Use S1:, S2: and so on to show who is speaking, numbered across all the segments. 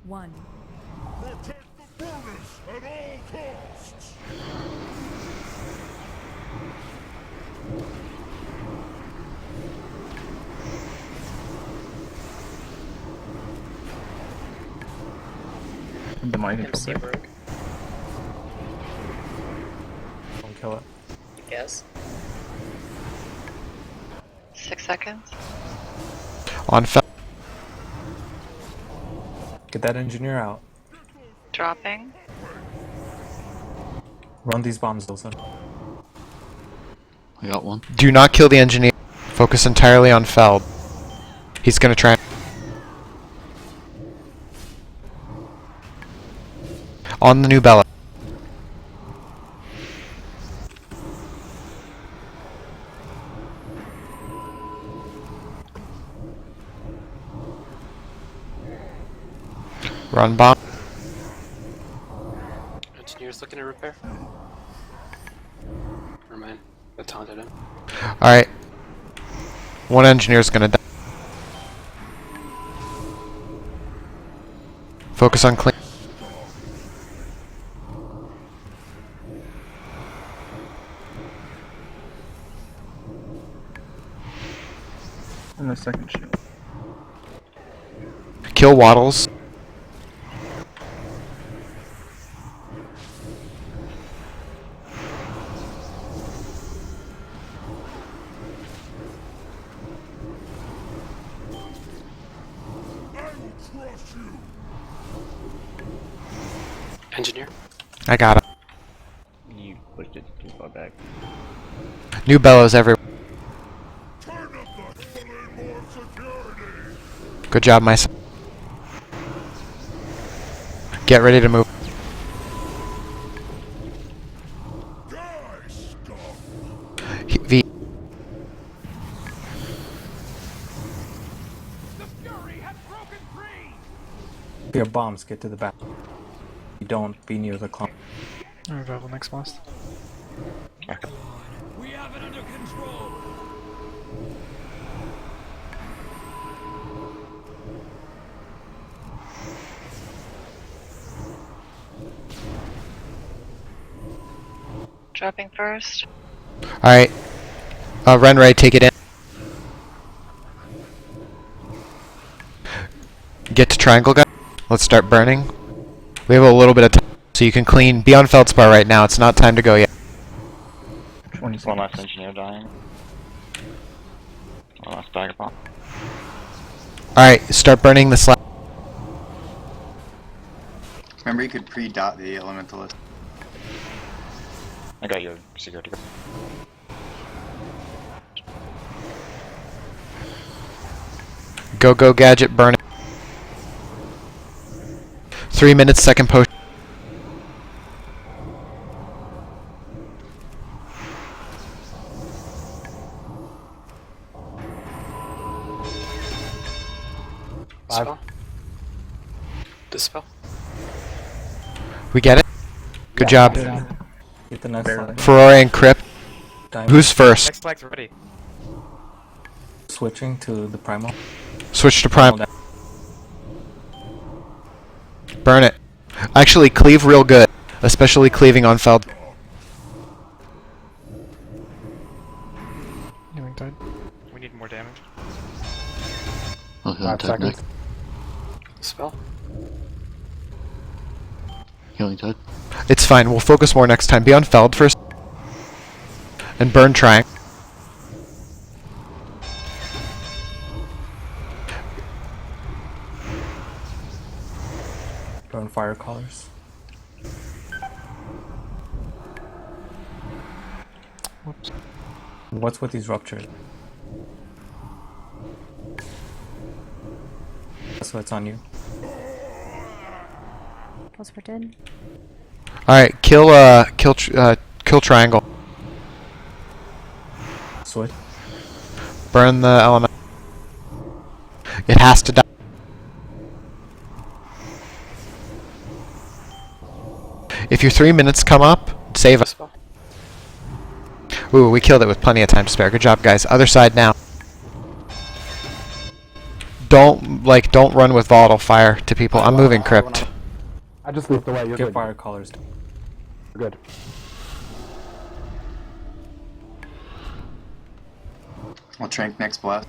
S1: 1.
S2: Protect the furnace at all costs!
S3: The mining
S4: MC
S3: company.
S4: broke.
S5: Don't kill it.
S4: Yes.
S6: 6 seconds.
S7: On fel.
S5: Get that engineer out.
S6: Dropping.
S5: Run these bombs, Wilson.
S3: I got one.
S7: Do not kill the engineer. Focus entirely on Feld. He's gonna try. On the new Bella. Run bomb.
S4: Engineer's looking to repair. Never mind. I taunted him.
S7: Alright. One engineer's gonna die. Focus on clean.
S3: And the second shield.
S7: Kill Waddles.
S2: I will crush you!
S4: Engineer.
S7: I got him.
S3: You pushed it too far back.
S7: New Bellows everywhere.
S2: Turn up the need more security!
S7: Good job, my son. Get ready to move.
S2: Die, scum!
S7: V.
S5: Your bombs, get to the back. You don't be near the clown.
S8: Revival next blast.
S2: We have it under control!
S6: Dropping first.
S7: Alright. Renray, take it in. Get to triangle, guys. Let's start burning. We have a little bit of time, so you can clean. Be on Feldspar right now. It's not time to go yet.
S3: 20 seconds. One last engineer dying. One last bag of bomb.
S7: Alright, start burning the slab.
S9: Remember you could pre-dot the elementalist.
S3: I got your security guard.
S7: Go, go, gadget, burn it. 3 minutes, second potion.
S4: Dispel. Dispel.
S7: We get it? Good job.
S5: Get the next one.
S7: Ferrari and Crypt. Who's first?
S8: Next flag's ready.
S5: Switching to the primal.
S7: Switch to prime. Burn it. Actually, cleave real good. Especially cleaving on Feld.
S8: Healing tide. We need more damage.
S3: Okay,
S5: 5 seconds.
S4: Dispel.
S3: Healing tide.
S7: It's fine. We'll focus more next time. Be on Feld first. And burn Triangle.
S5: Burn fire colors.
S8: Whoops.
S5: What's with these ruptures? So it's on you.
S1: Pulse for dead.
S7: Alright, kill Triangle.
S5: Switch.
S7: Burn the element. It has to die. If your 3 minutes come up, save us.
S4: Dispel.
S7: Ooh, we killed it with plenty of time to spare. Good job, guys. Other side now. don't run with volatile fire to people. I'm moving crypt.
S1: I just leaped away. You're
S5: Get
S1: good.
S5: fire collars.
S1: You're good.
S9: I'll trank next blast.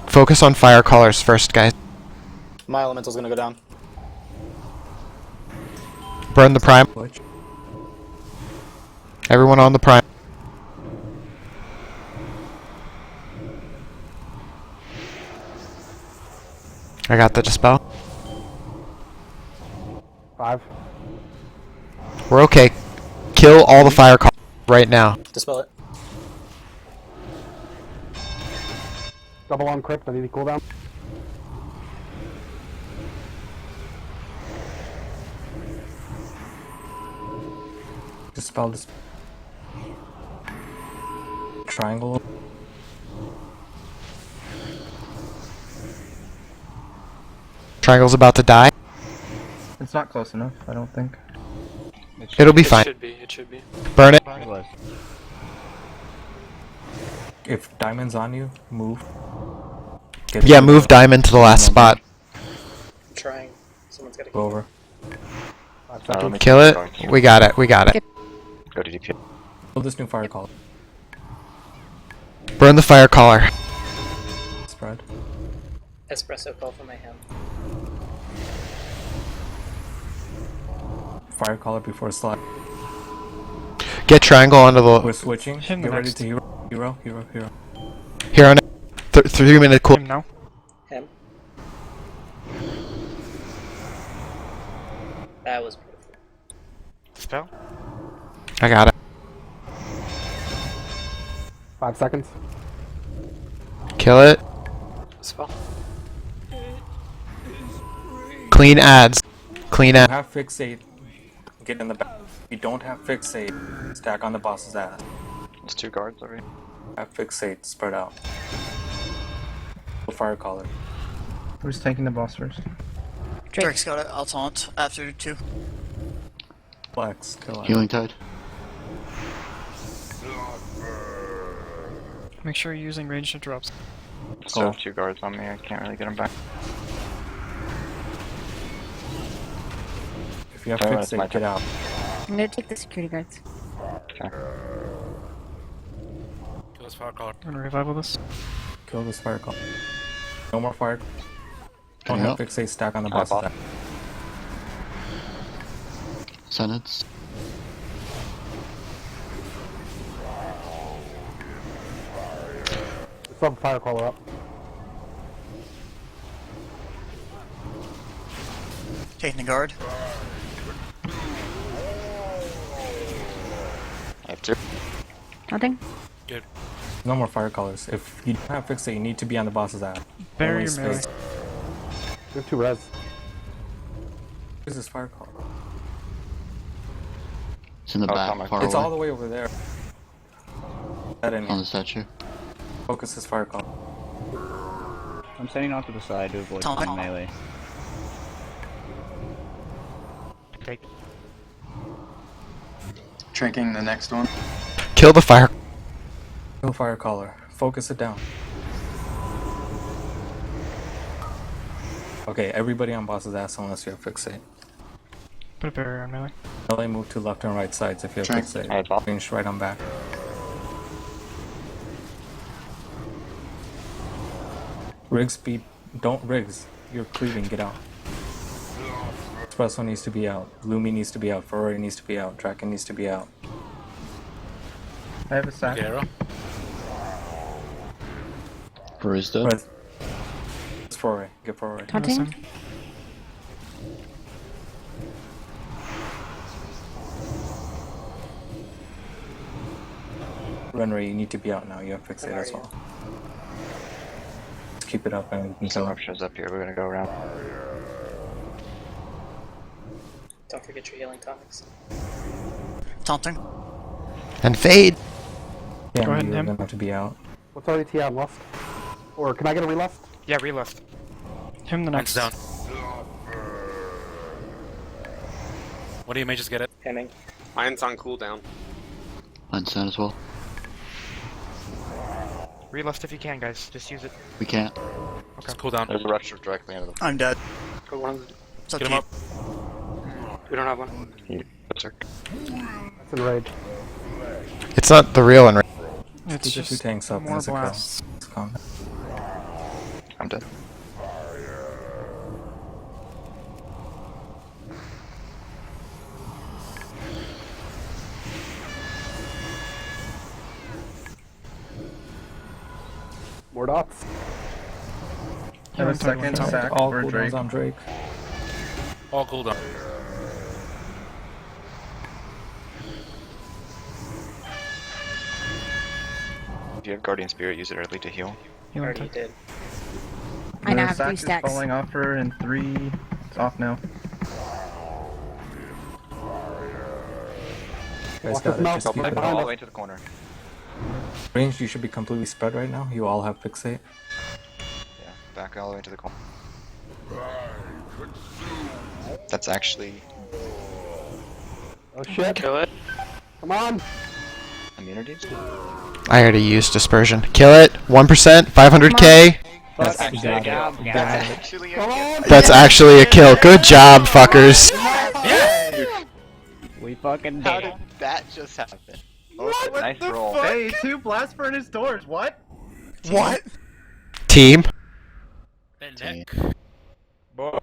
S7: Focus on fire colors first, guys.
S10: My elemental's gonna go down.
S7: Burn the prime.
S5: Butch.
S7: Everyone on the prime. I got the dispel.
S1: 5.
S7: We're okay. Kill all the fire colors right now.
S10: Dispel it.
S1: Double on crypt. I need a cooldown.
S5: Dispel this. Triangle.
S7: Triangle's about to die.
S5: It's not close enough, I don't think.
S7: It'll be
S4: It
S7: fine.
S4: should be. It should be.
S7: Burn it.
S5: If diamond's on you, move.
S7: Yeah, move diamond to the last spot.
S10: I'm trying. Someone's gotta
S5: Go over.
S1: 5 seconds.
S7: Kill it. We got it. We got it.
S3: Go to DP.
S5: Build this new fire collar.
S7: Burn the fire collar.
S5: Spread.
S10: espresso call for my hand.
S5: Fire collar before slide.
S7: Get triangle onto
S5: We're
S7: the
S5: switching.
S8: Him
S5: Get ready
S8: next.
S5: to hero. Hero, hero, hero.
S7: here on 3-minute cool.
S8: Him now.
S10: Him. That was beautiful.
S8: Spell.
S7: I got it.
S1: 5 seconds.
S7: Kill it.
S4: Spell.
S7: Clean ads. Clean
S5: You
S7: ad.
S5: have fixate. Get in the back. If you don't have fixate, stack on the boss's ass.
S3: There's 2 guards already.
S5: Have fixate, spread out. Fire collar.
S11: Who's taking the boss first?
S12: Drake's got it. I'll taunt after 2.
S5: Flex, kill it.
S3: Healing tide.
S8: Make sure you're using ranged interrupts.
S3: Still have 2 guards on me. I can't really get them back.
S5: If you have
S3: Oh, that's my
S5: fixate, get out.
S6: I'm gonna take the security guards.
S3: Okay.
S8: Kill this fire collar. I'm gonna revival this.
S5: Kill this fire collar. No more fire. Don't
S3: Yeah.
S5: have fixate, stack on the boss's
S3: bot.
S5: ass.
S3: Senates.
S1: Still have a fire caller up.
S12: Taking the guard.
S3: I have 2.
S6: Nothing?
S5: No more fire colors. If you don't have fixate, you need to be on the boss's ass.
S8: Bury
S5: Only
S8: your melee.
S5: space.
S1: We have 2 res.
S5: Where's this fire collar?
S3: It's in the Oh, back, it's on my far
S5: It's
S3: away.
S5: all the way over there. That in
S3: On
S5: here.
S3: the statue.
S5: Focus this fire collar.
S11: I'm standing off to the side to avoid
S12: Taunt.
S11: being melee.
S8: Take.
S9: Tranking the next one.
S7: Kill the fire.
S5: Kill fire collar. Focus it down. Okay, everybody on boss's ass unless you have fixate.
S8: Put a barrier on melee.
S5: Melee move to left and right sides if you have
S9: Sure.
S5: fixate.
S3: Alright, bot.
S5: Range right on back. Rig speed. Don't rigs. You're cleaving. Get out. Espresso needs to be out. Lumi needs to be out. Ferrari needs to be out. Draken needs to be out.
S11: I have a stack.
S3: Barista.
S5: Res- It's Ferrari. Get Ferrari.
S6: Taunting?
S5: Renry, you need to be out now. You have fixate as well. Let's keep it up and we can
S3: Some
S5: kill him.
S3: options up here. We're gonna go around.
S10: Don't forget your healing tonics.
S12: Taunting.
S7: And fade.
S5: Yeah,
S8: Go ahead,
S5: you're
S8: Nim.
S5: gonna have to be out.
S1: What's already TI on lust? Or can I get a relust?
S8: Yeah, relist. Him the next.
S4: Down. What do you mages get it?
S10: Hemming.
S4: Mine's on cooldown.
S3: Mine's down as well.
S8: Relust if you can, guys. Just use it.
S3: We can't.
S4: Just cool down.
S3: There's a retro directly into the
S12: I'm dead.
S10: Go one of the...
S12: It's up
S4: Get
S12: to
S4: him
S12: you.
S4: up. We don't have one.
S3: berserk.
S1: That's enraged.
S7: It's not the real enrage.
S8: It's
S5: Keep the
S8: just
S5: two tanks up.
S8: more
S5: That's a kill.
S8: blasts.
S5: It's calm.
S3: I'm dead.
S1: More dots.
S11: Have a second sack
S5: All
S11: for
S5: cooldowns
S11: Drake.
S5: on Drake.
S4: All cool down.
S3: If you have Guardian Spirit, use it early to heal.
S8: Healing
S10: Already
S8: tank.
S10: did.
S6: I now
S11: The
S6: have
S11: sack
S6: 3
S11: is
S6: stacks.
S11: falling off her in 3. It's off now.
S5: You guys
S1: Watch
S5: got
S1: his
S5: it.
S1: mouth.
S5: Just
S3: Go
S5: keep
S1: Right
S5: it
S1: behind
S3: all
S5: up.
S3: the way into the corner.
S5: Range, you should be completely spread right now. You all have fixate.
S3: Yeah, back all the way into the corner. That's actually
S1: Oh shit.
S4: Kill it.
S1: Come on.
S3: immunity.
S7: I already used dispersion. Kill it. 1%. 500k.
S5: That's
S11: You got it. You got it.
S3: Actually,
S1: Come on.
S7: That's actually a kill. Good job, fuckers.
S11: We fucking
S3: how
S11: did
S3: did
S11: it.
S3: that just happen? Oh, nice roll.
S11: Hey, 2 blast furnace doors. What?
S7: Team.
S4: Nick.
S3: Boy.